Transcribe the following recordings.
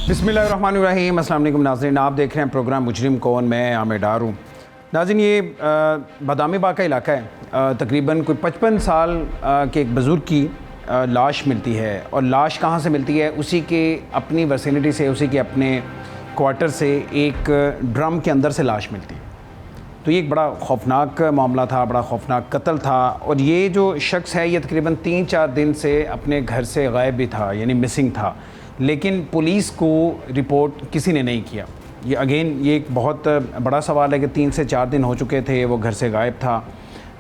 बिस्मिल्लाहिर्रहमानिर्रहीम। अस्सलाम वालेकुम नाज़रीन, आप देख रहे हैं प्रोग्राम मुजरिम कौन, मैं आमिर डार हूँ। नाज़रीन, ये बादामी बाग का इलाका है। तकरीबन कोई 55 साल के एक बुज़ुर्ग की लाश मिलती है। और लाश कहाँ से मिलती है? उसी के अपनी वर्सिनिटी से, उसी के अपने क्वार्टर से एक ड्रम के अंदर से लाश मिलती है। तो ये एक बड़ा ख़ौफनाक मामला था, बड़ा ख़ौफनाक कत्ल था। और ये जो शख्स है ये तकरीबन 3-4 दिन से अपने घर से गायब भी था, यानी मिसिंग था। लेकिन पुलिस को रिपोर्ट किसी ने नहीं किया। ये अगेन ये एक बहुत बड़ा सवाल है कि 3 से 4 दिन हो चुके थे, वो घर से गायब था,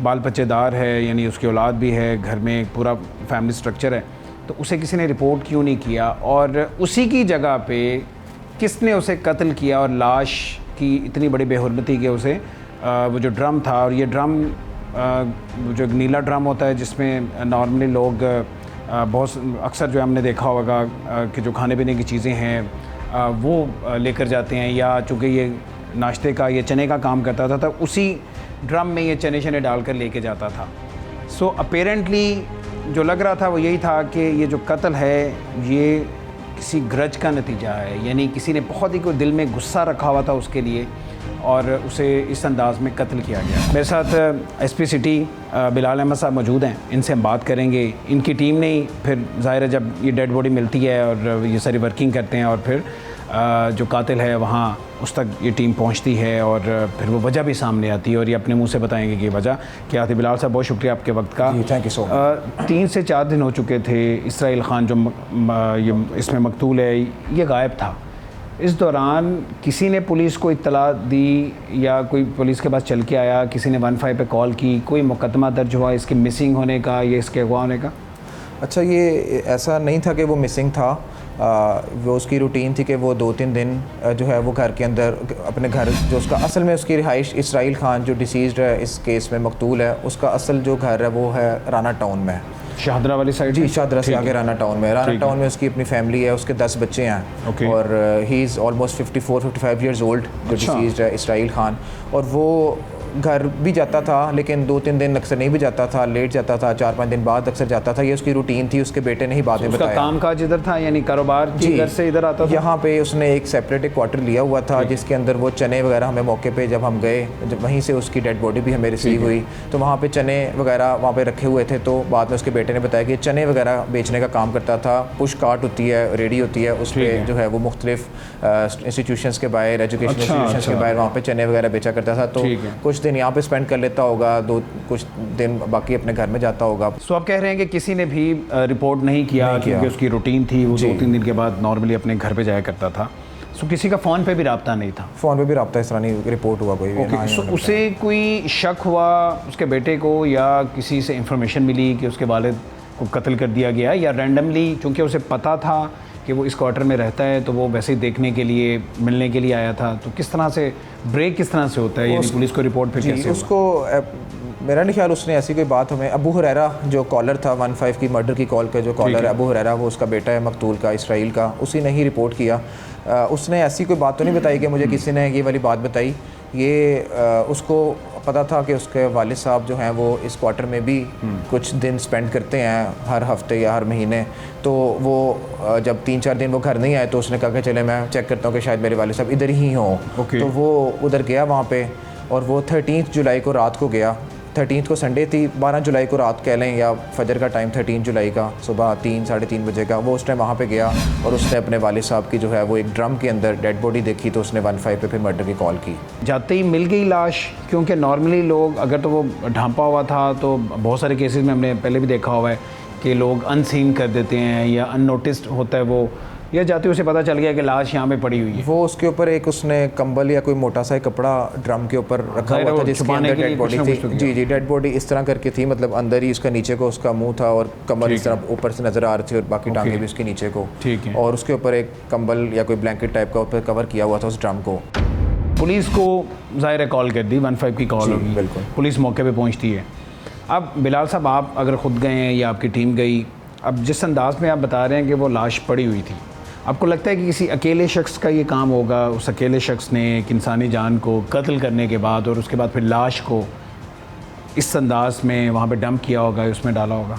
बाल बच्चेदार है, यानी उसकी औलाद भी है, घर में एक पूरा फैमिली स्ट्रक्चर है। तो उसे किसी ने रिपोर्ट क्यों नहीं किया? और उसी की जगह पे किसने उसे कत्ल किया? और लाश की इतनी बड़ी बेहुरमती कि उसे वो जो ड्रम था, और ये ड्रम जो एक नीला ड्रम होता है जिसमें नॉर्मली लोग बहुत अक्सर जो हमने देखा होगा कि जो खाने पीने की चीज़ें हैं वो लेकर जाते हैं, या चूँकि ये नाश्ते का, ये चने का काम करता था, तो उसी ड्रम में ये चने शने डाल कर लेके जाता था। सो अपेरेंटली जो लग रहा था वो यही था कि ये जो कत्ल है ये किसी ग्रज का नतीजा है, यानी किसी ने बहुत ही कोई दिल में गुस्सा रखा हुआ था उसके लिए और उसे इस अंदाज़ में कत्ल किया गया। मेरे साथ एसपी सिटी बिलाल अहमद साहब मौजूद हैं, इनसे हम बात करेंगे। इनकी टीम ने ही फिर ज़ाहिर है जब ये डेड बॉडी मिलती है और ये सारी वर्किंग करते हैं और फिर जो कातिल है वहाँ उस तक ये टीम पहुँचती है और फिर वो वजह भी सामने आती है और ये अपने मुँह से बताएंगे कि वजह क्या थी। बिलाल साहब बहुत शुक्रिया आपके वक्त का। Thank you so much. 3 से 4 दिन हो चुके थे, इसराइल ख़ान जो ये इसमें मकतूल है ये गायब था। इस दौरान किसी ने पुलिस को इत्तला दी या कोई पुलिस के पास चल के आया? किसी ने 15 पे कॉल की? कोई मुकदमा दर्ज हुआ इसके मिसिंग होने का या इसके अगवा होने का? अच्छा, ये ऐसा नहीं था कि वो मिसिंग था। वो उसकी रूटीन थी कि वो 2-3 दिन जो है वो घर के अंदर अपने घर, जो उसका असल में उसकी रिहाइश, इसराइल ख़ान जो डिसीज़्ड है इस केस में मकतूल है, उसका असल जो घर है वो है राना टाउन में, शाहदरा वाली साइड। जी, शाहदरा से आगे राना टाउन में। राना टाउन में उसकी अपनी फैमिली है, उसके 10 बच्चे हैं और he is almost 54-55 years old जो डिसीज़्ड है इसराइल ख़ान। और वो घर भी जाता था लेकिन 2-3 दिन अक्सर नहीं भी जाता था, लेट जाता था, 4-5 दिन बाद अक्सर जाता था। ये उसकी रूटीन थी। उसके बेटे ने ही बाद में बताया। काम काज इधर था, यानी कारोबार की घर से इधर आता था। यहाँ पे उसने एक सेपरेट एक क्वार्टर लिया हुआ था जिसके अंदर वो चने वगैरह, हमें मौके पे जब हम गए, जब वहीं से उसकी डेड बॉडी भी हमें रिसीव हुई तो वहाँ पे चने वगैरह वहाँ पे रखे हुए थे। तो बाद में उसके बेटे ने बताया कि चने वगैरह बेचने का काम करता था। पुश कार्ट होती है, रेडी होती है, उस पर जो है वो मुख्तलिफ इंस्टीट्यूशंस के बाहर, एजुकेशन इंस्टीट्यूशंस के बाहर वहाँ पे चने वगैरह बेचा करता था। तो कुछ दिन यहाँ पे स्पेंड कर लेता होगा, कुछ दिन बाकी अपने घर में जाता होगा। सो आप कह रहे हैं कि किसी ने भी रिपोर्ट नहीं किया क्योंकि उसकी रूटीन थी, वो 2-3 दिन के बाद नॉर्मली अपने घर पे जाया करता था। सो किसी का फ़ोन पे भी रब्ता नहीं था? फ़ोन पे भी रब्ता इस तरह नहीं रिपोर्ट हुआ कोई भी। सो उसे कोई शक हुआ उसके बेटे को या किसी से इंफॉर्मेशन मिली कि उसके वालिद को कत्ल कर दिया गया, या रैंडमली चूँकि उसे पता था कि वो इस क्वार्टर में रहता है तो वो वैसे ही देखने के लिए, मिलने के लिए आया था? तो किस तरह से ब्रेक किस तरह से होता है, यानी पुलिस को रिपोर्ट फिर कैसे उसको मेरा नहीं ख्याल उसने ऐसी कोई बात हमें, अबू हुरैरा जो कॉलर था 15 की मर्डर की कॉल का जो कॉलर है अबू हुरैरा, वो उसका बेटा है मकतूल का, इसराइल का, उसी ने ही रिपोर्ट किया। उसने ऐसी कोई बात तो नहीं बताई कि मुझे किसी ने ये वाली बात बताई। ये उसको पता था कि उसके वालिद साहब जो हैं वो इस क्वार्टर में भी कुछ दिन स्पेंड करते हैं हर हफ्ते या हर महीने। तो वो जब 3-4 दिन वो घर नहीं आए तो उसने कहा कि चले मैं चेक करता हूँ कि शायद मेरे वालिद साहब इधर ही हों। तो वो उधर गया वहाँ पे और वो 13 जुलाई को रात को गया। 13 को संडे थी, 12 जुलाई को रात कह लें या फजर का टाइम 13 जुलाई का सुबह 3-3:30 बजे का, वो उस टाइम वहाँ पे गया और उसने अपने वालिद साहब की जो है वो एक ड्रम के अंदर डेड बॉडी देखी तो उसने 15 पे फिर मर्डर की कॉल की। जाते ही मिल गई लाश? क्योंकि नॉर्मली लोग अगर तो वो ढांपा हुआ था तो बहुत सारे केसेस में हमने पहले भी देखा हुआ है कि लोग अनसीन कर देते हैं या अननोटिस्ड होता है वो, या जाते उसे पता चल गया कि लाश यहाँ पे पड़ी हुई है। वो उसके ऊपर एक उसने कंबल या कोई मोटा सा कपड़ा ड्रम के ऊपर रखा हुआ था जिसके अंदर डेड बॉडी थी। जी, डेड बॉडी इस तरह करके थी, मतलब अंदर ही उसका नीचे को उसका मुंह था और कमर इस तरह ऊपर से नज़र आ रही थी और बाकी टांगे भी उसके नीचे को, और उसके ऊपर एक कंबल या कोई ब्लैंकेट टाइप का ऊपर कवर किया हुआ था उस ड्रम को। पुलिस को ज़ाहिर कॉल कर दी, 15 की कॉल होगी, बिल्कुल पुलिस मौके पे पहुंचती है। अब बिलाल साहब, आप अगर ख़ुद गए हैं या आपकी टीम गई, अब जिस अंदाज में आप बता रहे हैं कि वो लाश पड़ी हुई थी, आपको लगता है कि किसी अकेले शख्स का ये काम होगा? उस अकेले शख्स ने एक इंसानी जान को कत्ल करने के बाद और उसके बाद फिर लाश को इस अंदाज में वहाँ पे डंप किया होगा, उसमें डाला होगा?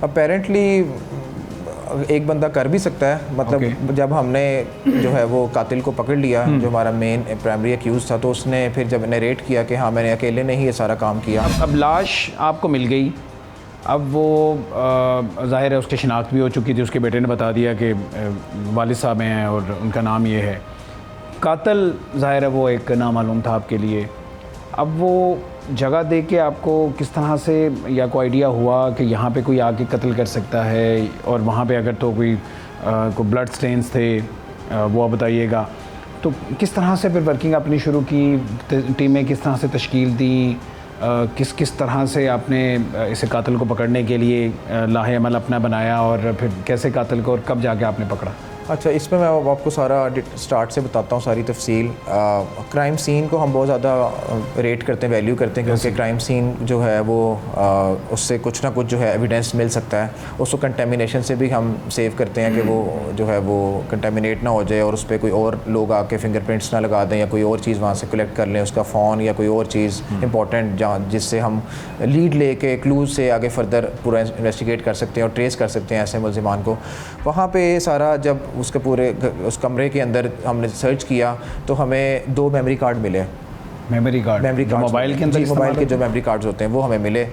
अपेरेंटली एक बंदा कर भी सकता है, मतलब जब हमने जो है वो कातिल को पकड़ लिया जो हमारा मेन प्राइमरी एक्यूज था, तो उसने फिर जब नरेट किया कि हाँ मैंने अकेले ने ही ये सारा काम किया। अब लाश आपको मिल गई, अब वो ज़ाहिर है उसकी शिनाख्त भी हो चुकी थी, उसके बेटे ने बता दिया कि वालिद साहब हैं और उनका नाम ये है। कातिल ज़ाहिर है वो एक नामालूम था आपके लिए। अब वो जगह देख के आपको किस तरह से या कोई आइडिया हुआ कि यहाँ पे कोई आके कत्ल कर सकता है, और वहाँ पे अगर तो कोई ब्लड स्टेन्स थे वो आप बताइएगा। तो किस तरह से फिर वर्किंग आपने शुरू की, टीमें किस तरह से तश्कील दी, किस तरह से आपने इसे कातिल को पकड़ने के लिए लाहे अमल अपना बनाया, और फिर कैसे कातिल को और कब जाके आपने पकड़ा? अच्छा, इसमें मैं आपको सारा स्टार्ट से बताता हूँ सारी तफसील। क्राइम सीन को हम बहुत ज़्यादा रेट करते हैं, वैल्यू करते हैं, क्योंकि क्राइम सीन जो है वो उससे कुछ ना कुछ जो है एविडेंस मिल सकता है। उसको कंटेमिनेशन से भी हम सेव करते हैं कि वो जो है वो कंटेमिनेट ना हो जाए और उस पर कोई और लोग आके फिंगरप्रिंट्स ना लगा दें या कोई और चीज़ वहाँ से कलेक्ट कर लें, उसका फ़ोन या कोई और चीज़ इंपॉर्टेंट जहाँ जिससे हम लीड ले के क्लूज से आगे फर्दर पूरा इन्वेस्टिगेट कर सकते हैं और ट्रेस कर सकते हैं ऐसे मुल्ज़िमान को। वहाँ पे सारा जब उसके पूरे उस कमरे के अंदर हमने सर्च किया तो हमें 2 मेमोरी कार्ड मिले। मेमोरी कार्ड मोबाइल के अंदर, मोबाइल के जो मेमोरी कार्ड्स होते हैं वो हमें मिले।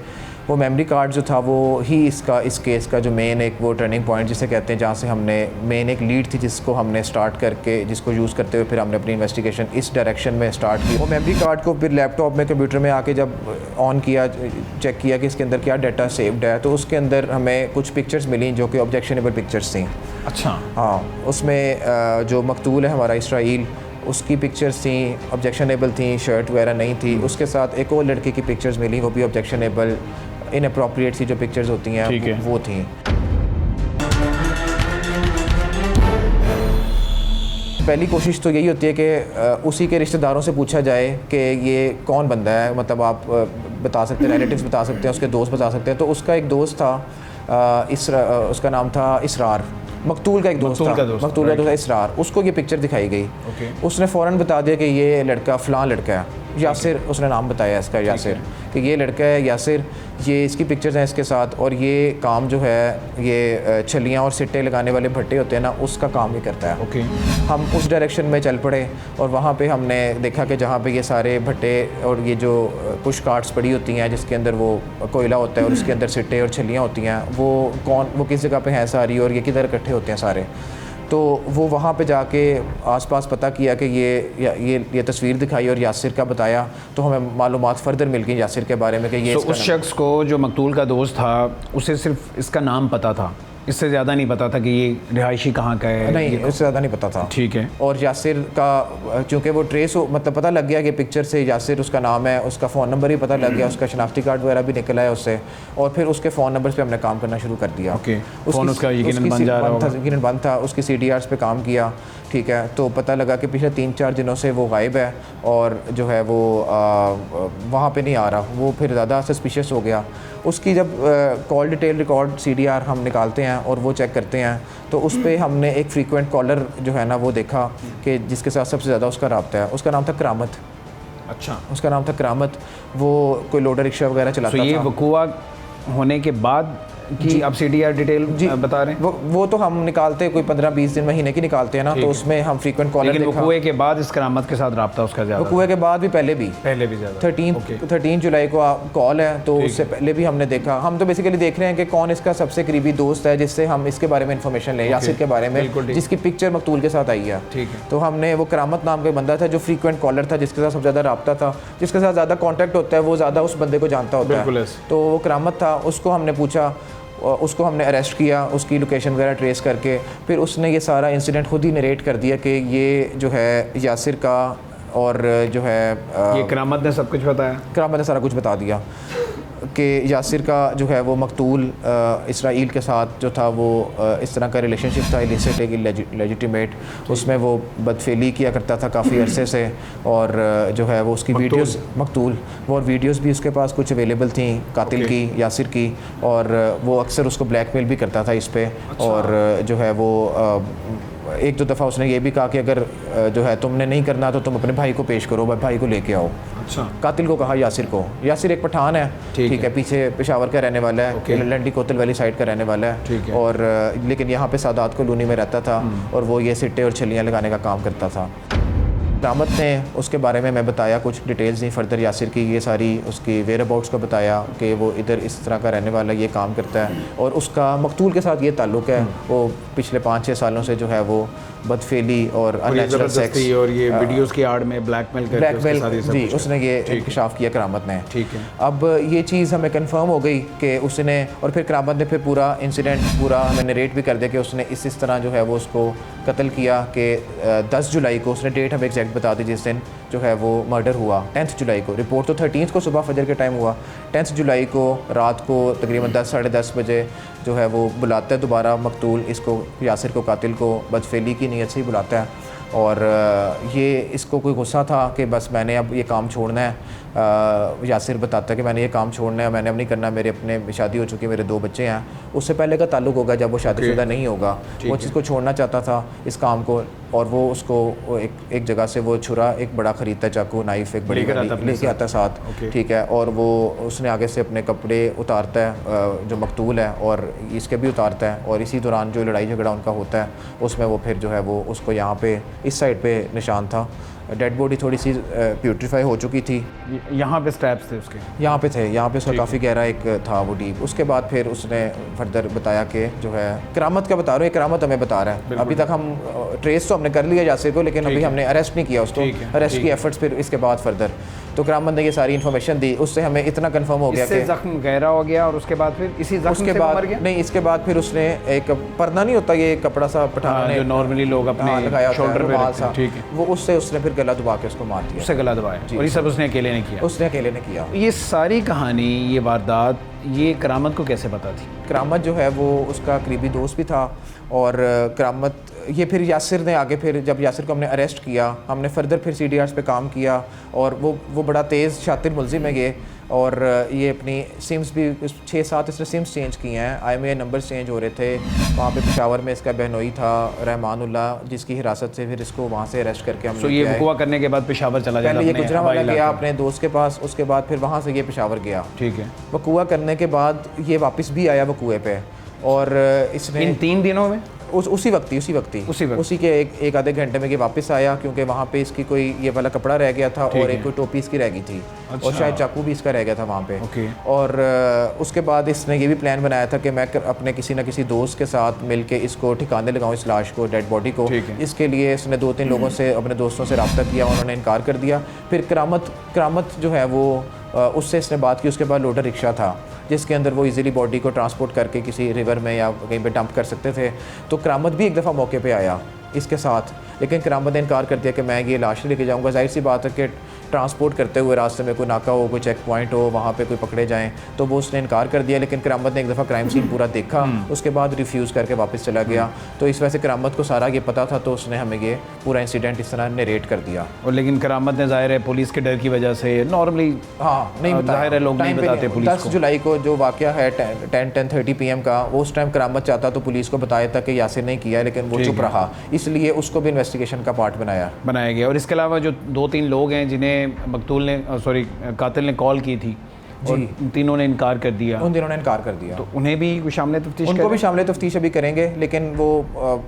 वो मेमोरी कार्ड जो था वो ही इस केस का जो मेन एक वो टर्निंग पॉइंट जिसे कहते हैं, जहाँ से हमने मेन एक लीड थी जिसको हमने स्टार्ट करके जिसको यूज़ करते हुए फिर हमने अपनी इन्वेस्टिगेशन इस डायरेक्शन में स्टार्ट की। वो मेमोरी कार्ड को फिर लैपटॉप में कंप्यूटर में आके जब ऑन किया, चेक किया कि इसके अंदर क्या डाटा सेव्ड है, तो उसके अंदर हमें कुछ पिक्चर्स मिली जो कि ऑब्जेक्शनेबल पिक्चर्स थी। अच्छा। हाँ, उसमें जो मकतूल है हमारा इसराइल, उसकी पिक्चर्स थी ऑब्जेक्शनेबल थी, शर्ट वगैरह नहीं थी। उसके साथ एक और लड़के की पिक्चर्स मिली, वो भी ऑब्जेक्शनेबल इनअप्रोप्रिएट सी जो पिक्चर्स होती हैं वो थी। पहली कोशिश तो यही होती है कि उसी के रिश्तेदारों से पूछा जाए कि ये कौन बंदा है, मतलब आप बता सकते हैं, रिलेटिव्स बता सकते हैं, उसके दोस्त बता सकते हैं। तो उसका एक दोस्त था, उसका नाम था इसरार, मकतूल का एक दोस्त था, मकतूल का दोस्त इसरार। उसको ये पिक्चर दिखाई गई। उसने फ़ौरन बता दिया कि ये लड़का फ़लाँ लड़का है, यासिर, उसने नाम बताया इसका यासिर, कि ये लड़का है यासिर, ये इसकी पिक्चर्स हैं इसके साथ, और ये काम जो है ये छलियाँ और सिट्टे लगाने वाले भट्टे होते हैं ना, उसका काम ही करता है। हम उस डायरेक्शन में चल पड़े और वहाँ पे हमने देखा कि जहाँ पे ये सारे भट्टे और ये जो पुश कार्ट्स पड़ी होती हैं जिसके अंदर वो कोयला होता है और उसके अंदर सिट्टे और छलियाँ होती हैं, वो किस जगह पे हैं सारी और ये किधर इकट्ठे होते हैं सारे। तो वो वहाँ पे जाके आसपास पता किया कि ये तस्वीर दिखाई और यासिर का बताया, तो हमें मालूमात फ़र्दर मिल गई यासिर के बारे में कि ये उस शख्स को जो मकतूल का दोस्त था उसे सिर्फ इसका नाम पता था, इससे ज़्यादा नहीं पता था कि ये रिहायशी कहाँ का है? नहीं, इससे ज़्यादा नहीं पता था। ठीक है। और यासिर का चूँकि वो ट्रेस हो, मतलब पता लग गया कि पिक्चर से यासिर उसका नाम है, उसका फ़ोन नंबर ही पता लग गया, उसका शनाख्ती कार्ड वगैरह भी निकला है उससे, और फिर उसके फ़ोन नंबर्स पे हमने काम करना शुरू कर दिया। फ़ोन उसका यकीनन बंद था, उसकी CDRs पे काम किया। ठीक है, तो पता लगा कि पिछले 3-4 दिनों से वो गायब है और जो है वो वहाँ पे नहीं आ रहा। वो फिर ज़्यादा सस्पिशियस हो गया। उसकी जब कॉल डिटेल रिकॉर्ड CDR हम निकालते हैं और वो चेक करते हैं, तो उस पर हमने एक फ्रीक्वेंट कॉलर जो है ना वो देखा कि जिसके साथ सबसे ज़्यादा उसका रब्ता है। उसका नाम था करामत। अच्छा। उसका नाम था करामत। वो कोई लोडर रिक्शा वगैरह चलाता था। ये वक़ूआ होने के बाद कि आप CDR डिटेल बता रहे हैं? वो तो हम निकालते कोई 15-20 दिन महीने की निकालते हैं ना, तो उसमें हम फ्रीक्वेंट कॉलर देखा। लेकिन वक़ूए के बाद इस करामत के साथ रब्ता उसका ज़्यादा? वक़ूए के बाद भी पहले भी ज़्यादा। 13 जुलाई को कॉल है, तो उससे पहले भी हमने देखा। हम तो बेसिकली देख रहे हैं कि कौन इसका सबसे करीबी दोस्त है जिससे हम इसके बारे में इंफॉर्मेशन लें, यासिर के बारे में, जिसकी पिक्चर मकतूल के साथ आई है। तो हमने वो करामत नाम का बंदा था जो फ्रीक्वेंट कॉलर था, जिसके साथ सबसे ज़्यादा रब्ता था, जिसके साथ ज़्यादा कॉन्टैक्ट होता है, वो ज़्यादा उस बंदे को जानता होता है। तो वो करामत था, उसको हमने पूछा, उसको हमने अरेस्ट किया, उसकी लोकेशन वगैरह ट्रेस करके। फिर उसने ये सारा इंसिडेंट खुद ही नरेट कर दिया कि ये जो है यासिर का, और जो है ये करामत ने सब कुछ बताया। करामत ने सारा कुछ बता दिया कि यासिर का जो है वो मकतूल इसराइल के साथ जो था वो इस तरह का रिलेशनशिप था, इलिसिट एक लेजिटिमेट, उसमें वो बदफेली किया करता था काफ़ी अरसे से। और जो है वो उसकी वीडियोस, मकतूल, वो और वीडियोस भी उसके पास कुछ अवेलेबल थी कातिल की, यासिर की, और वो अक्सर उसको ब्लैकमेल भी करता था इस पर। और जो है वो एक दो दफ़ा उसने ये भी कहा कि अगर जो है तुमने नहीं करना तो तुम अपने भाई को पेश करो, भाई को लेके आओ। अच्छा। कातिल को कहा यासिर को। यासिर एक पठान है, ठीक है, पीछे पेशावर का रहने वाला है, लंडी कोतल वाली साइड का रहने वाला है, और लेकिन यहाँ पे सादात कॉलोनी में रहता था और वो ये सिट्टे और छलियाँ लगाने का काम करता था। करामत ने उसके बारे में मैं बताया, कुछ डिटेल्स दी फर्दर यासिर की, ये सारी उसकी वेयर अबाउट्स को बताया कि वो इधर इस तरह का रहने वाला, ये काम करता है और उसका मकतूल के साथ ये ताल्लुक़ है। वो पिछले 5-6 सालों से जो है वो बदफेली और अननेचुरल सेक्स और ये वीडियोस की आड़ में ब्लैकमेल जी उसने ये इंकशाफ किया करामत ने। ठीक है। अब ये चीज़ हमें कंफर्म हो गई कि उसने, और फिर करामत ने फिर पूरा इंसिडेंट पूरा हमें नरेट भी कर दिया कि उसने इस तरह जो है वो उसको कत्ल किया कि 10 जुलाई को, उसने डेट हमें एग्जैक्ट बता दी जिस दिन जो है वो मर्डर हुआ, 10 जुलाई को। रिपोर्ट तो 13 को सुबह फजर के टाइम हुआ, 10 जुलाई को रात को तकरीबन 10-10:30 बजे जो है वो बुलाता है दोबारा मकतूल इसको, यासिर को, कातिल को, बदफेली की नीयत से ही बुलाता है। और ये इसको कोई गुस्सा था कि बस मैंने अब ये काम छोड़ना है। यासिर बताता है कि मैंने ये काम छोड़ना है, मैंने अब नहीं करना, मेरे अपने शादी हो चुकी है, मेरे 2 बच्चे हैं। उससे पहले का ताल्लुक़ होगा जब वो शादीशुदा नहीं होगा, वो चीज़ को छोड़ना चाहता था इस काम को, और वो उसको एक जगह से वो छुरा एक बड़ा ख़रीदता है, चाकू नाइफ एक बड़ी लेके आता है साथ, ठीक है, और वो उसने आगे से अपने कपड़े उतारता है जो मकतूल है और इसके भी उतारता है, और इसी दौरान जो लड़ाई झगड़ा उनका होता है उसमें वो फिर जो है वो उसको यहाँ पे इस साइड पे निशान था, डेड बॉडी थोड़ी सी प्यूट्रीफाई हो चुकी थी, यहाँ पे स्ट्रैप्स थे उसके, यहाँ पे थे, यहाँ पे उसका काफ़ी गहरा एक था वो डीप। उसके बाद फिर उसने फर्दर बताया कि जो है करामत का बता रहे हो, करामत हमें बता रहा है, अभी तक हम ट्रेस तो हमने कर लिया यासिर को, लेकिन अभी हमने अरेस्ट नहीं किया उसको, अरेस्ट की एफर्ट्स फिर इसके बाद फर्दर। तो करामत ने ये सारी इन्फॉर्मेशन दी, उससे हमें इतना कंफर्म हो गया कि जख्म गहरा हो गया, और उसके बाद फिर इसी जख्म से मर गया। नहीं, इसके बाद फिर उसने एक पर्दा नहीं होता ये कपड़ा सा पठान ने जो नॉर्मली लोग अपने लगाया शोल्डर पे रखते हैं, ठीक है, वो उससे उसने फिर गला दबा के उसको मार दिया, उससे गला दबाया, और ये सब उसने अकेले ने किया, उसने अकेले ने किया। ये सारी कहानी, ये वारदात, ये करामत को कैसे पता थी? करामत जो है वो उसका करीबी दोस्त भी था, और करामत ये फिर यासिर ने आगे, फिर जब यासिर को हमने अरेस्ट किया, हमने फर्दर फिर CDRs पे काम किया, और वो बड़ा तेज़ शातिर मुलजिम है ये, और ये अपनी सिम्स भी 6-7 इसने सिम्स चेंज किए हैं, IMEI नंबर्स चेंज हो रहे थे। वहाँ पे पेशावर में इसका बहनोई था रहमानुल्लाह, जिसकी हिरासत से फिर इसको वहाँ से अरेस्ट करके हम ये वकुआ करने के बाद पेशावर चला जाता, पहले ये गुजरांवाला गया अपने दोस्त के पास, उसके बाद फिर वहाँ से ये पेशावर गया, ठीक है। वकुआ करने के बाद ये वापस भी आया वकुए पे, और इसने इन 3 दिनों में उसी के एक आधे घंटे में ये वापस आया, क्योंकि वहाँ पे इसकी कोई ये वाला कपड़ा रह गया था और एक कोई टोपी इसकी रह गई थी, और शायद चाकू भी इसका रह गया था वहाँ पे। और उसके बाद इसने ये भी प्लान बनाया था कि मैं अपने किसी न किसी दोस्त के साथ मिलके इसको ठिकाने लगाऊँ, इस लाश को, डेड बॉडी को। इसके लिए इसने 2-3 लोगों से, अपने दोस्तों से रब्ता किया, उन्होंने इनकार कर दिया। फिर करामत जो है वो उससे इसने बात की, उसके बाद लोडर रिक्शा था जिसके अंदर वो इजीली बॉडी को ट्रांसपोर्ट करके किसी रिवर में या कहीं पे डंप कर सकते थे। तो करामत भी एक दफ़ा मौके पे आया इसके साथ, लेकिन करामत ने इनकार कर दिया कि मैं ये लाश लेके जाऊंगा। जाहिर सी बात है कि ट्रांसपोर्ट करते हुए रास्ते में कोई नाका हो, कोई चेक पॉइंट हो, वहाँ पे कोई पकड़े जाएं, तो वो उसने इनकार कर दिया। लेकिन करामत ने एक दफ़ा क्राइम सीन पूरा देखा, उसके बाद रिफ्यूज़ करके वापस चला गया। तो इस वजह से करामत को सारा ये पता था, तो उसने हमें ये पूरा इंसिडेंट इस तरह नरेट कर दिया। और लेकिन करामत ने ज़ाहिर है पुलिस के डर की वजह से नॉर्मली नहीं बताया, ज़ाहिर है लोग नहीं बताते पुलिस को। 10 जुलाई को जो वाक़या है 10:30 PM का, वो उस टाइम करामत चाहता तो पुलिस को बताया था कि यासिर नहीं किया, लेकिन वो चुप रहा, इसलिए उसको भी इन्वेस्टिगेशन का पार्ट बनाया गया। और इसके अलावा जो 2-3 लोग हैं जिन्हें मकतूल ने कातिल ने कॉल की थी, और तीनों ने इनकार कर दिया, उन दिनों ने इनकार कर दिया, तो उन्हें भी शामिल तफ्तीश, उनको भी शामिल तफ्तीश अभी करेंगे। लेकिन वो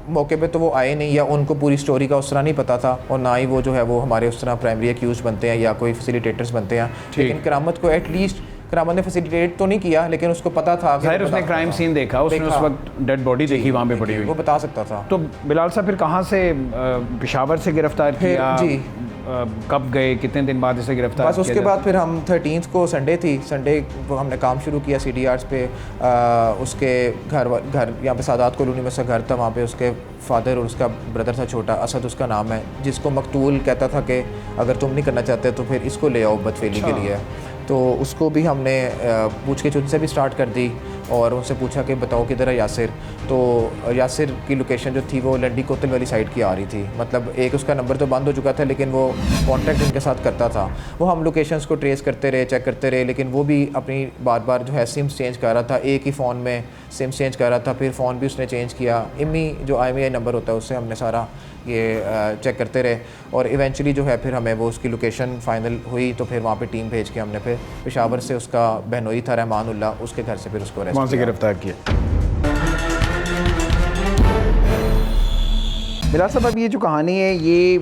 मौके पे तो वो आए नहीं, या उनको पूरी स्टोरी का उस तरह नहीं पता था, और ना ही वो जो है वो हमारे उस तरह प्राइमरी एक्यूज बनते हैं या कोई फैसिलिटेटर्स बनते हैं। लेकिन करामत को एटलीस्ट करामत ने फैसिलिटेट तो नहीं किया, लेकिन उसको पता था, उसने क्राइम सीन देखा, उसने उस वक्त डेड बॉडी देखी वहाँ पे पड़ी हुई, वो बता सकता था। तो बिलाल साहब फिर कहाँ से पेशावर से गिरफ्तार किया, कब गए, कितने दिन बाद इसे गिरफ्तार? बस उसके बाद फिर हम 13 को संडे थी, संडे को हमने काम शुरू किया CDRs पे। उसके घर यहाँ पे सादात कॉलोनी में उसका घर था, वहाँ पे उसके फादर और उसका ब्रदर था छोटा, असद उसका नाम है, जिसको मकतूल कहता था कि अगर तुम नहीं करना चाहते तो फिर इसको ले आओ बदफेली के लिए। तो उसको भी हमने पूछ के चुन से भी स्टार्ट कर दी। और उनसे पूछा कि बताओ किधर है यासिर। तो यासिर की लोकेशन जो थी वो लंडी कोतल वाली साइड की आ रही थी, मतलब एक उसका नंबर तो बंद हो चुका था लेकिन वो कांटेक्ट उनके साथ करता था। वो हम लोकेशंस को ट्रेस करते रहे, चेक करते रहे, लेकिन वो भी अपनी बार बार जो है सिम्स चेंज कर रहा था, एक ही फ़ोन में सिम्स चेंज कर रहा था, फिर फ़ोन भी उसने चेंज किया। इमी जो IMEI नंबर होता है उससे हमने सारा ये चेक करते रहे और इवेंचुअली जो है फिर हमें वो उसकी लोकेशन फ़ाइनल हुई। तो फिर वहाँ पे टीम भेज के हमने फिर पेशावर से उसका बहनोई था रहमानुल्लाह, उसके घर से फिर उसको वहाँ से गिरफ्तार किया। बिलाल साहब, अब ये जो कहानी है ये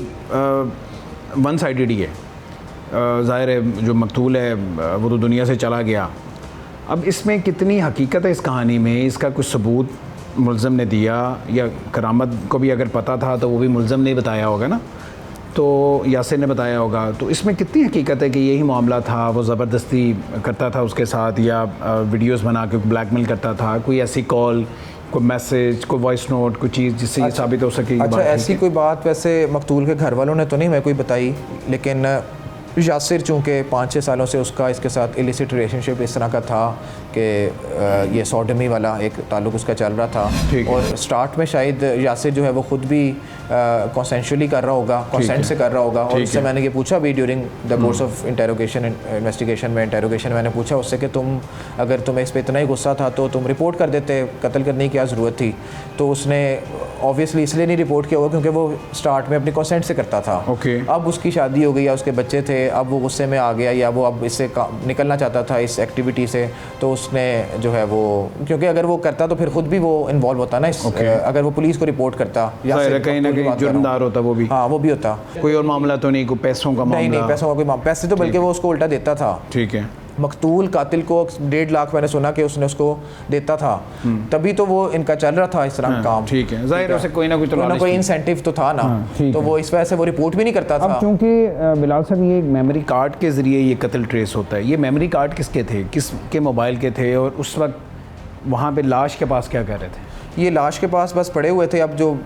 वन साइडेड ही है। ज़ाहिर है जो मकतूल है वो तो दुनिया से चला गया। अब इसमें कितनी हकीकत है इस कहानी में, इसका कुछ सबूत मुल्ज़म ने दिया या करामत को भी अगर पता था तो वो भी मुल्ज़म ने बताया होगा ना, तो यासिर ने बताया होगा, तो इसमें कितनी हकीकत है कि यही मामला था, वो ज़बरदस्ती करता था उसके साथ या वीडियोस बना के ब्लैकमेल करता था, कोई ऐसी कॉल, कोई मैसेज, कोई वॉइस नोट, कोई चीज़ जिससे ये साबित हो सके? अच्छा, ऐसी कोई बात वैसे मकतूल के घर वालों ने तो नहीं मैं कोई बताई, लेकिन यासिर चूँकि 5-6 सालों से उसका इसके साथ इलिसिट रिलेशनशिप इस तरह का था कि ये सॉडमी वाला एक ताल्लुक़ उसका चल रहा था। और स्टार्ट में शायद यासिर जो है वो ख़ुद भी कॉन्सेंशुअली कर रहा होगा, कॉन्सेंट से कर रहा होगा। और उससे मैंने ये पूछा भी during the course of interrogation interrogation मैंने पूछा उससे कि तुम अगर तुम्हें इस पर इतना ही गुस्सा था तो तुम रिपोर्ट कर देते, कत्ल करने की क्या ज़रूरत थी? तो उसने ऑब्वियसली इसलिए नहीं रिपोर्ट किया होगा क्योंकि वो स्टार्ट में अपनी कॉन्सेंट से करता था। अब उसकी शादी हो गई या उसके बच्चे थे, अब वो गुस्से में आ गया या वो अब इससे निकलना चाहता था इस एक्टिविटी से, तो उसने जो है वो, क्योंकि अगर वो करता तो फिर खुद भी वो इन्वॉल्व होता ना इस अगर वो पुलिस को रिपोर्ट करता या कहीं ना कहीं जुर्मदार होता वो भी। हाँ, वो भी होता। कोई और मामला तो नहीं, कोई पैसों का मामला? नहीं, पैसों का कोई मामला, पैसे तो बल्कि वो उसको उल्टा देता था। ठीक है। मकतूल कातिल को 1.5 लाख मैंने सुना कि उसने उसको देता था, तभी तो वो इनका चल रहा था इस तरह काम। ठीक है, जाहिर है उसे कोई ना कोई इंसेंटिव तो था ना। तो वो इस वजह से वो रिपोर्ट भी नहीं करता था। अब चूंकि बिलाल साहब ये मेमोरी कार्ड के ज़रिए ये कत्ल ट्रेस होता है, ये मेमोरी कार्ड किसके थे, किसके मोबाइल के थे और उस वक्त वहाँ पे लाश के पास क्या कर रहे थे? ये लाश के पास बस पड़े हुए थे। अब जो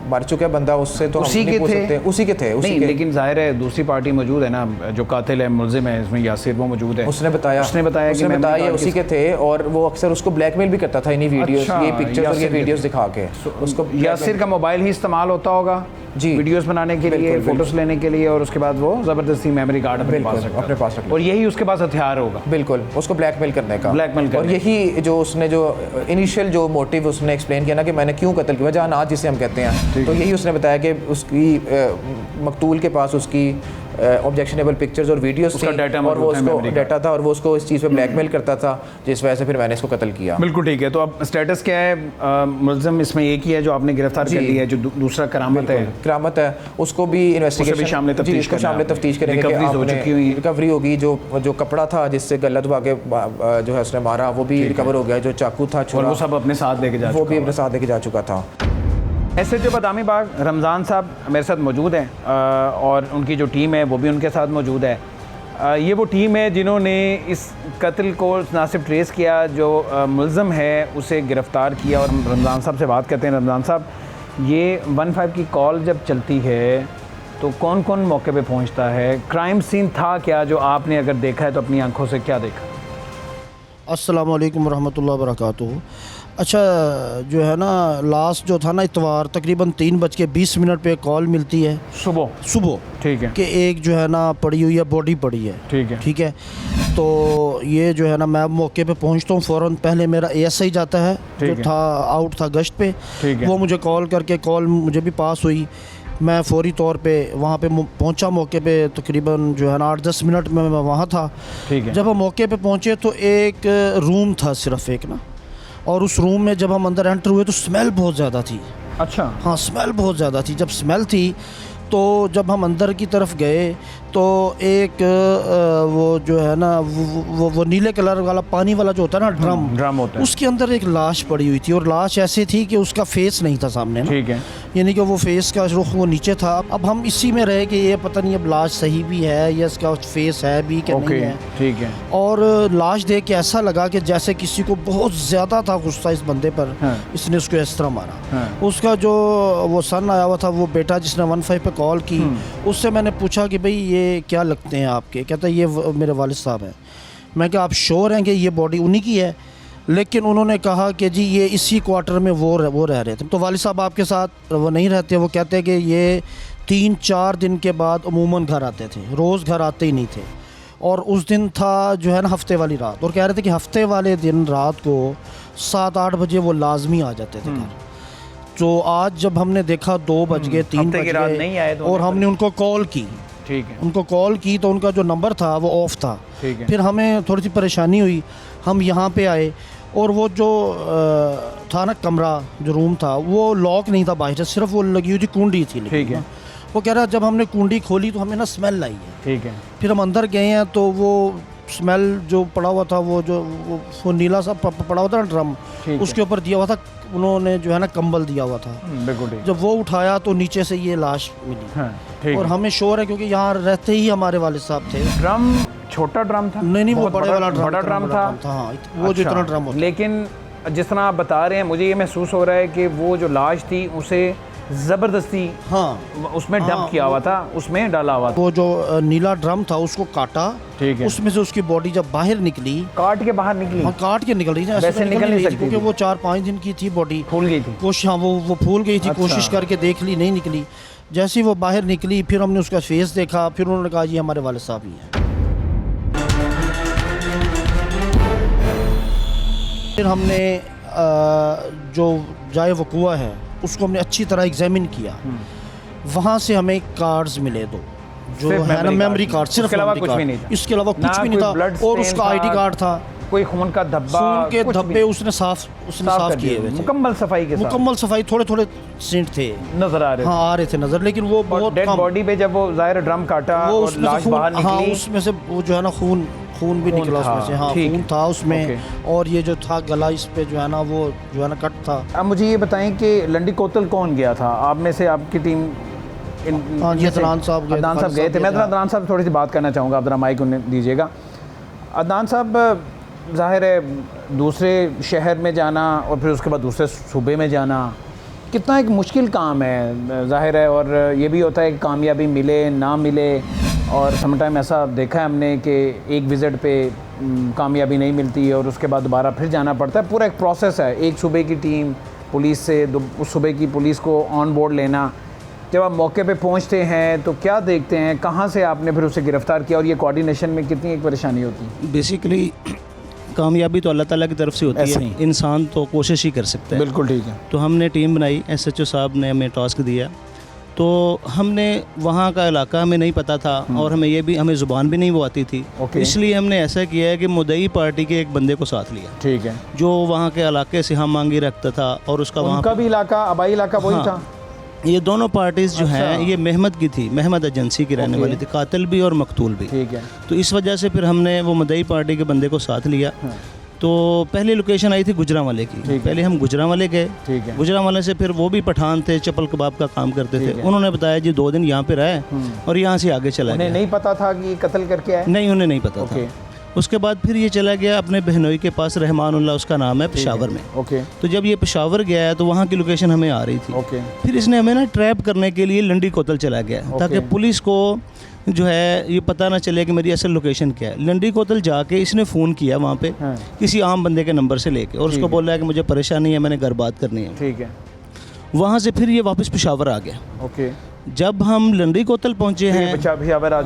मर चुका बंदा उससे तो उसी के थे, उसी के थे। नहीं, लेकिन जाहिर है दूसरी पार्टी मौजूद है ना, जो कातिल है, मुल्ज़िम है इसमें, यासिर, वो मौजूद है। उसने बताया कि उसी के थे और वो अक्सर उसको ब्लैकमेल भी करता था इन्हीं वीडियोस, ये पिक्चर्स और ये वीडियोस दिखा के। उसको यासिर का मोबाइल ही इस्तेमाल होता होगा जी, वीडियोस बनाने के लिए, फोटोस लेने के लिए, और उसके बाद वो ज़बरदस्ती मेमोरी कार्ड अपने पास रखता, और यही उसके पास हथियार होगा। बिल्कुल, उसको ब्लैकमेल करने का। और यही जो उसने जो इनिशियल जो मोटिव उसने एक्सप्लेन किया ना कि मैंने क्यों कत्ल किया, वजह नाज जिसे हम कहते हैं, तो यही उसने बताया कि उसकी मकतूल के पास उसकी ऑब्जेक्शनेबल पिक्चर्स और वीडियोस थी और वो उसको डाटा था और वो उसको इस चीज़ पे ब्लैकमेल करता था, जिस वजह से फिर मैंने इसको कत्ल किया। बिल्कुल ठीक है। तो अब स्टेटस क्या है? मुल्ज़िम इसमें एक ही है जो आपने गिरफ्तार कर लिया है, जो दूसरा करामत है, उसको भी इन्वेस्टिगेशन शामिल तफ्तीश करेंगे। रिकवरी होगी, जो कपड़ा था जिससे गला दबा के जो है उसने मारा वो भी रिकवर हो गया, जो चाकू था छुरा वो सब अपने साथ लेके जा चुका था। SHO बदामी बाग रमज़ान साहब मेरे साथ मौजूद हैं और उनकी जो टीम है वो भी उनके साथ मौजूद है। ये वो टीम है जिन्होंने इस कत्ल को ना सिर्फ ट्रेस किया, जो मुल्ज़म है उसे गिरफ़्तार किया। और रमज़ान साहब से बात करते हैं। रमज़ान साहब, ये 15 की कॉल जब चलती है तो कौन कौन मौके पे पहुंचता है? क्राइम सीन था क्या जो आपने अगर देखा है तो अपनी आंखों से क्या देखा? अस्सलाम वालेकुम रहमतुल्लाहि व बरकातुहू। अच्छा, जो है ना लास्ट जो था ना इतवार, तकरीबन 3:20 पे कॉल मिलती है सुबह। ठीक है। कि एक जो है ना पड़ी हुई है, बॉडी पड़ी है। ठीक है। तो ये जो है ना मैं मौके पे पहुंचता हूँ फ़ौरन। पहले मेरा ASI जाता है जो था आउट था गश्त पे, वो मुझे कॉल करके, कॉल मुझे भी पास हुई, मैं फ़ौरी तौर पे वहाँ पे पहुँचा मौके पे। तकरीबन जो है ना 8-10 मिनट में मैं वहाँ था। जब हम मौके पे पहुँचे तो एक रूम था सिर्फ एक ना, और उस रूम में जब हम अंदर एंटर हुए तो स्मेल बहुत ज़्यादा थी। अच्छा। हाँ, स्मेल बहुत ज़्यादा थी। जब स्मेल थी तो जब हम अंदर की तरफ गए तो एक वो जो है ना वो नीले कलर वाला पानी वाला जो होता है ना, ड्रम होता है, उसके अंदर एक लाश पड़ी हुई थी। और लाश ऐसी थी कि उसका फेस नहीं था सामने ना। ठीक है। यानी कि वो फेस का रुख वो नीचे था। अब हम इसी में रहे कि ये पता नहीं अब लाश सही भी है या इसका फेस है भी कि नहीं है। ठीक है। और लाश देख के ऐसा लगा कि जैसे किसी को बहुत ज़्यादा था गुस्सा इस बंदे पर। इसने उसको इस तरह मारा। उसका जो वो सन आया हुआ था, वो बेटा जिसने 15 पे कॉल की, उससे मैंने पूछा कि भाई ये क्या लगते हैं आपके? कहता है ये मेरे वालिद साहब हैं। मैं कहा आप श्योर हैं कि ये बॉडी उन्हीं की है? लेकिन उन्होंने कहा कि जी ये इसी क्वार्टर में वो रह रहे थे। तो वालिद साहब आपके साथ वो नहीं रहते, वो कहते हैं कि ये 3-4 दिन के बाद अमूमन घर आते थे, रोज़ घर आते ही नहीं थे। और उस दिन था जो है ना हफ्ते वाली रात, और कह रहे थे कि हफ्ते वाले दिन रात को 7-8 बजे वो लाजमी आ जाते थे घर। तो आज जब हमने देखा 2 बज गए, 3 बज गए और हमने उनको कॉल की, ठीक है, उनको कॉल की तो उनका जो नंबर था वो ऑफ था। ठीक है। फिर हमें थोड़ी सी परेशानी हुई, हम यहाँ पे आए और वो जो था ना कमरा, जो रूम था, वो लॉक नहीं था बाहर से, सिर्फ वो लगी हुई थी कुंडी थी। ठीक है। वो कह रहा जब हमने कुंडी खोली तो हमें ना स्मेल आई है। ठीक है। फिर हम अंदर गए हैं तो वो स्मेल जो पड़ा हुआ था, वो नीला सा पड़ा हुआ था ना ड्रम, उसके ऊपर दिया हुआ था उन्होंने जो है ना कंबल दिया हुआ था। बिल्कुल ठीक। जब वो उठाया तो नीचे से ये लाश मिली। हाँ, ठीक और है। हमें श्योर है क्योंकि यहाँ रहते ही हमारे वालिद साहब थे। ड्रम छोटा ड्रम था? नहीं, वो बड़े वाला ड्रम, बड़ा ड्रम था। हाँ, वो जो इतना ड्रम होता। लेकिन जिस तरह आप बता रहे हैं, मुझे ये महसूस हो रहा है कि वो जो लाश थी उसे ज़बरदस्ती उसमें डंप किया हुआ था, उसमें डाला हुआ था। वो जो नीला ड्रम था उसको काटा, ठीक है, उसमें से उसकी बॉडी जब बाहर निकली, काट के बाहर निकली। हाँ, काट के निकल रही थी, वैसे निकल नहीं सकती क्योंकि वो 4-5 दिन की थी बॉडी, फूल गई थी। हाँ, वो फूल गई थी। अच्छा। कोशिश करके देख ली, नहीं निकली। जैसे ही वो बाहर निकली फिर हमने उसका फेस देखा, फिर उन्होंने कहा जी हमारे वालिद साहब ही हैं। फिर हमने जो जाए वक़ुआ है उसको हमने अच्छी तरह एग्जामिन किया। वहाँ से हमें कार्ड्स मिले दो, जो है ना मेमोरी कार्ड, सिर्फ इसके अलावा कुछ भी नहीं था। इसके अलावा कुछ भी नहीं था। और उसका आईडी कार्ड था, कोई खून का धब्बा, खून के धब्बे उसने साफ किए हुए थे, मुकम्मल सफाई के साथ। मुकम्मल सफाई, थोड़े सेंट थे नजर आ रहे थे। हाँ, आ रहे थे नजर, लेकिन वो बहुत डेड बॉडी पे जब वो जाहिर ड्रम काटा वो और लाश बाहर निकली, हाँ, उसमें से वो जो है ना खून भी निकला उसमें से। हाँ, खून था उसमें। और ये जो था गला, इस पे जो है ना वो जो है ना कट था। अब मुझे ये बताएं कि लंडी कोतल कौन गया था आप में से? आपकी टीम? हाँ जी, अदनान साहब गए थे। मैं अदनान साहब थोड़ी सी बात करना चाहूँगा, आप जरा माइक उन्हें दीजिएगा। अदनान साहब, ज़ाहिर है दूसरे शहर में जाना और फिर उसके बाद दूसरे सूबे में जाना कितना एक मुश्किल काम है, ज़ाहिर है। और ये भी होता है कि कामयाबी मिले ना मिले, और समटाइम ऐसा देखा है हमने कि एक विज़िट पे कामयाबी नहीं मिलती और उसके बाद दोबारा फिर जाना पड़ता है। पूरा एक प्रोसेस है, एक सूबे की टीम पुलिस से उस सूबे की पुलिस को ऑन बोर्ड लेना। जब आप मौके पे पहुंचते हैं तो क्या देखते हैं, कहाँ से आपने फिर उसे गिरफ़्तार किया, और ये कोऑर्डिनेशन में कितनी एक परेशानी होती है? बेसिकली कामयाबी तो अल्लाह ताला की तरफ से होती है, इंसान तो कोशिश ही कर सकता है। बिल्कुल ठीक है। तो हमने टीम बनाई, SHO साहब ने हमें टास्क दिया, तो हमने वहाँ का इलाका हमें नहीं पता था और हमें ज़ुबान भी नहीं वो आती थी। इसलिए हमने ऐसा किया है कि मुद्दई पार्टी के एक बंदे को साथ लिया, ठीक है, जो वहाँ के इलाके से हम मांगी रखता था और उसका वहाँ भी इलाका, आबाई इलाका वही था। ये दोनों पार्टीज़ जो हैं ये महमद की थी, महमद एजेंसी की रहने वाली थी, कातिल भी और मकतूल भी, ठीक है। तो इस वजह से फिर हमने वो मुद्दई पार्टी के बंदे को साथ लिया। तो पहली लोकेशन आई थी गुजरांवाले की, पहले हम गुजरांवाले गए, गुजरांवाले से फिर वो भी पठान थे, चप्पल कबाब का काम करते थे, उन्होंने बताया जी 2 दिन यहाँ पे रहे और यहाँ से आगे चला गया। नहीं पता था कि कत्ल करके आए? नहीं, उन्हें नहीं पता था। उसके बाद फिर ये चला गया अपने बहनोई के पास, रहमानुल्लाह उसका नाम है, पेशावर में। तो जब ये पेशावर गया है तो वहाँ की लोकेशन हमें आ रही थी। फिर इसने हमें ना ट्रैप करने के लिए लंडी कोतल चला गया ताकि पुलिस को जो है ये पता ना चले कि मेरी असल लोकेशन क्या है। लंडी कोतल जाके इसने फ़ोन किया वहाँ पे किसी आम बंदे के नंबर से लेके, और उसको बोला है कि मुझे परेशानी है, मैंने घर बात करनी है, ठीक है। वहाँ से फिर ये वापस पेशावर आ गया। जब हम लंडी कोतल पहुँचे हैं,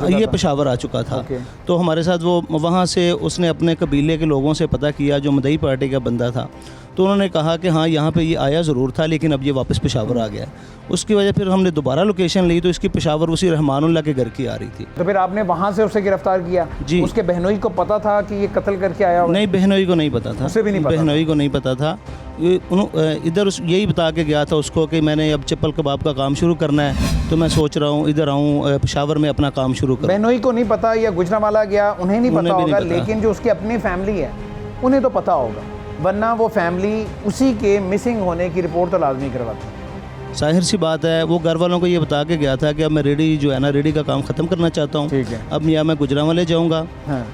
ये पेशावर आ चुका था। तो हमारे साथ वो वहाँ से उसने अपने कबीले के लोगों से पता किया जो मुद्दई पार्टी का बंदा था, तो उन्होंने कहा कि हाँ यहाँ पे ये आया ज़रूर था लेकिन अब ये वापस पेशावर आ गया। उसकी वजह फिर हमने दोबारा लोकेशन ली तो इसकी पेशावर उसी रहमानुल्लाह के घर की आ रही थी। तो फिर आपने वहाँ से उसे गिरफ्तार किया? जी। उसके बहनोई को पता था कि ये कत्ल करके आया? नहीं, बहनोई को नहीं पता था, उसे भी नहीं पता, बहनोई को नहीं पता था। इधर यही बता के गया था उसको कि मैंने अब चप्पल कबाब का काम शुरू करना है, तो मैं सोच रहा हूँ इधर आऊँ पेशावर में अपना काम शुरू करूँ। बहनोई को नहीं पता या गुजरांवाला गया, उन्हें नहीं पता होगा, लेकिन जो उसकी अपनी फैमिली है उन्हें तो पता होगा, वरना वो फैमिली उसी के मिसिंग होने की रिपोर्ट तो लाजमी करवाती है। जाहिर सी बात है, वो घर वालों को ये बता के गया था कि अब मैं रेडी जो है ना, रेडी का काम ख़त्म करना चाहता हूँ, ठीक है। अब या मैं गुजरांवाले जाऊँगा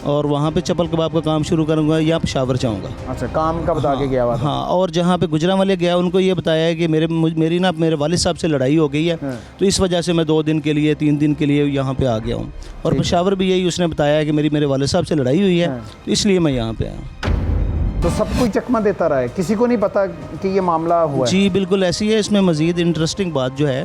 और वहाँ पे चप्पल कबाब का काम शुरू करूँगा या पेशावर जाऊँगा। अच्छा, काम का बता के गया हुआ था। हाँ, और जहाँ पे गुजरांवाले गया उनको ये बताया है कि मेरी ना मेरे वालिद साहब से लड़ाई हो गई है, तो इस वजह से मैं 2 दिन के लिए 3 दिन के लिए यहाँ पे आ गया हूँ। और पेशावर भी यही उसने बताया है कि मेरे वालिद साहब से लड़ाई हुई है, तो इसलिए मैं यहाँ पे आया। तो सब कोई चकमा देता रहा है, किसी को नहीं पता कि ये मामला हुआ है? जी बिल्कुल ऐसी है। इसमें मज़ीद इंटरेस्टिंग बात जो है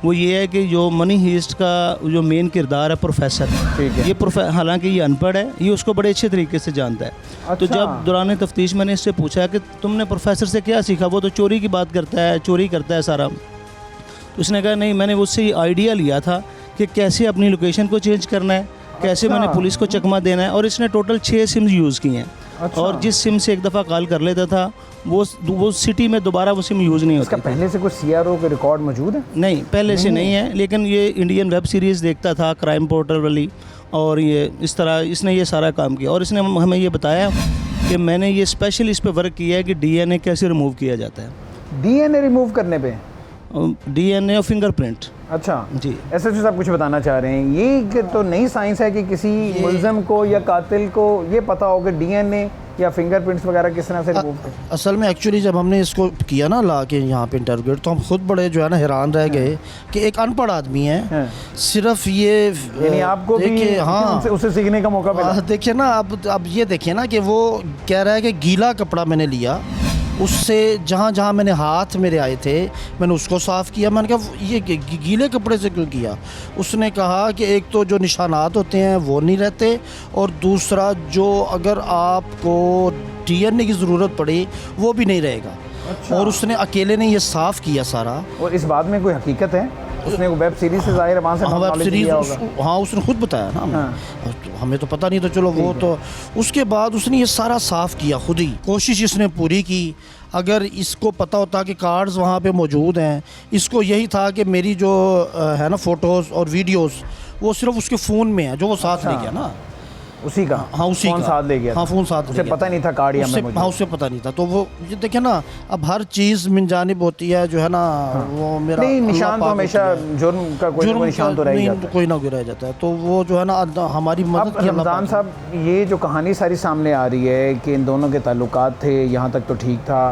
वो ये है कि जो मनी हीस्ट का जो मेन किरदार है प्रोफेसर, ठीक है, ये हालांकि ये अनपढ़ है, ये उसको बड़े अच्छे तरीके से जानता है। अच्छा। तो जब दौरान तफ्तीश मैंने इससे पूछा कि तुमने प्रोफेसर से क्या सीखा, वो तो चोरी की बात करता है, चोरी करता है सारा। तो उसने कहा नहीं, मैंने उससे आइडिया लिया था कि कैसे अपनी लोकेशन को चेंज करना है, कैसे मैंने पुलिस को चकमा देना है। और इसने टोटल 6 सिम यूज़ किए हैं। अच्छा। और जिस सिम से एक दफ़ा कॉल कर लेता था वो सिटी में दोबारा वो सिम यूज़ नहीं होती। इसका पहले से कोई CRO का रिकॉर्ड मौजूद है? नहीं, पहले से नहीं है, लेकिन ये इंडियन वेब सीरीज़ देखता था, क्राइम पोर्टल वाली, और ये इस तरह इसने ये सारा काम किया। और इसने हमें ये बताया कि मैंने ये स्पेशल इस पे वर्क किया है कि DNA कैसे रिमूव किया जाता है। DNA रिमूव करने पे? DNA और फिंगरप्रिंट। अच्छा जी। SHO साहब कुछ बताना चाह रहे हैं, ये तो नई साइंस है कि किसी मुल्ज़िम को या कातिल को ये पता हो कि DNA या फिंगरप्रिंट्स वगैरह किस तरह से रिमूव करें? असल में एक्चुअली जब हमने इसको किया ना ला के यहाँ पे इंटरव्यूट, तो हम खुद बड़े जो है ना हैरान रह गए कि एक अनपढ़ आदमी है, सिर्फ ये यानी आपको भी हाँ उसे सीखने का मौका मिला। देखिए ना, अब ये देखिए ना कि वो कह रहा है कि गीला कपड़ा मैंने लिया, उससे जहाँ जहाँ मैंने हाथ मेरे आए थे मैंने उसको साफ़ किया। मैंने कहा ये गीले कपड़े से क्यों किया? उसने कहा कि एक तो जो निशानात होते हैं वो नहीं रहते, और दूसरा जो अगर आपको DNA की ज़रूरत पड़े वो भी नहीं रहेगा। अच्छा। और उसने अकेले ने ये साफ़ किया सारा। और इस बात में कोई हकीकत है? उसने वेब सीरीज से ज़ाहिर है वहाँ से वेब सीरीज हाँ उसने खुद बताया ना। हाँ। हमें तो पता नहीं था, चलो वो तो उसके बाद उसने ये सारा साफ़ किया खुद ही, कोशिश इसने पूरी की। अगर इसको पता होता कि कार्ड्स वहाँ पे मौजूद हैं, इसको यही था कि मेरी जो है ना फ़ोटोज़ और वीडियोस वो सिर्फ उसके फ़ोन में है जो वो साथ ले गया ना, उसी का। हाँ उसी फ़ोन का साथ ले गया। हाँ फ़ोन साथ उसे पता नहीं था कार्ड या में हाँ उसे पता नहीं था। तो वो ये देखे ना, अब हर चीज़ मिन जानिब होती है जो है ना। हाँ। वो मेरा नहीं, निशान तो हमेशा जुर्म का कोई निशान तो रह जाता है, कोई ना कोई रह जाता है। तो वो जो है ना हमारी मदद। रमज़ान साहब, ये जो कहानी सारी सामने आ रही है कि इन दोनों के ताल्लुकात थे, यहाँ तक तो ठीक था।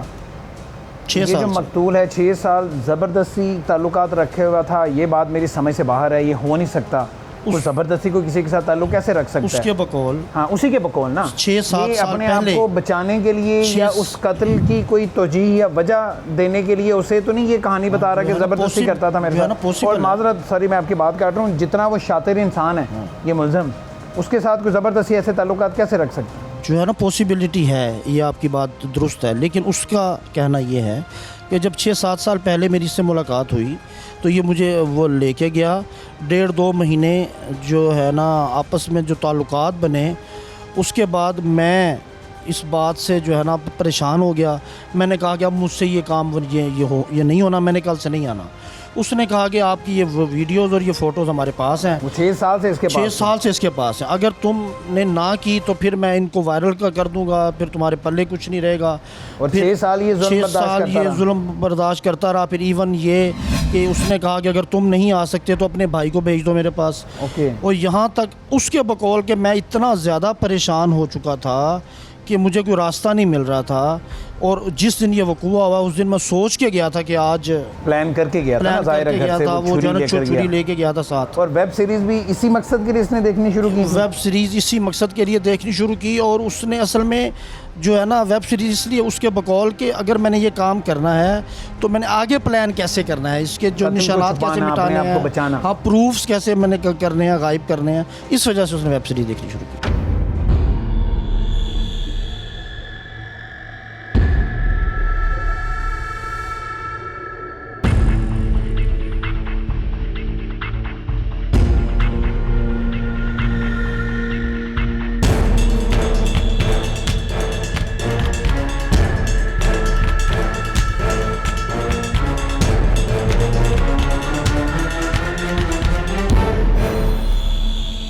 6 साल जो मकतूल है 6 साल ज़बरदस्ती ताल्लुकात रखे हुआ था, ये बात मेरी समझ से बाहर है। ये हो नहीं सकता, कोई ज़बरदस्ती को किसी के साथ ताल्लुक कैसे रख सकता है? उसके बकौल, हाँ उसी के बकौल ना, 6-7 साल अपने आप को बचाने के लिए या उस कत्ल की कोई तोजीह या वजह देने के लिए उसे तो नहीं ये कहानी बता रहा कि ज़बरदस्ती करता था मेरे साथ। और माजरत, सॉरी मैं आपकी बात काट रहा हूँ, जितना वो शातिर इंसान है ये मुल्ज़िम, उसके साथ कोई ज़बरदस्ती ऐसे ताल्लुकात कैसे रख सकता है? जो है ना पॉसिबिलिटी है, ये आपकी बात दुरुस्त है, लेकिन उसका कहना ये है कि जब 6-7 साल पहले मेरी इससे मुलाकात हुई तो ये मुझे वो लेके गया। 1.5-2 महीने जो है ना आपस में जो ताल्लुकात बने, उसके बाद मैं इस बात से जो है ना परेशान हो गया। मैंने कहा कि अब मुझसे ये काम ये नहीं होना, मैंने कल से नहीं आना। उसने कहा कि आपकी ये वीडियोस और ये फ़ोटोज़ हमारे पास हैं। वो 6 साल से इसके पास 6 साल से इसके पास है। अगर तुमने ना की तो फिर मैं इनको वायरल कर दूंगा, फिर तुम्हारे पल्ले कुछ नहीं रहेगा। और 6 साल ये जुल्म बर्दाश्त करता रहा। फिर इवन ये कि उसने कहा कि अगर तुम नहीं आ सकते तो अपने भाई को भेज दो मेरे पास। ओके। और यहाँ तक उसके बकौल के मैं इतना ज़्यादा परेशान हो चुका था कि मुझे कोई रास्ता नहीं मिल रहा था। और जिस दिन ये वक़ूआ हुआ उस दिन मैं सोच के गया था कि आज प्लान करके गया था, ज़ाहिर है घर से वो जो है छुरी लेके गया था साथ। और वेब सीरीज़ भी इसी मकसद के लिए इसने देखनी शुरू की? वेब सीरीज़ इसी मकसद के लिए देखनी शुरू की। और उसने असल में जो है ना वेब सीरीज़ इसलिए उसके बकौल के अगर मैंने ये काम करना है तो मैंने आगे प्लान कैसे करना है, इसके जो निशानात कैसे मिटाने हैं, हाँ प्रूफ्स कैसे मैंने करने हैं, गायब करने हैं, इस वजह से उसने वेब सीरीज़ देखनी शुरू की।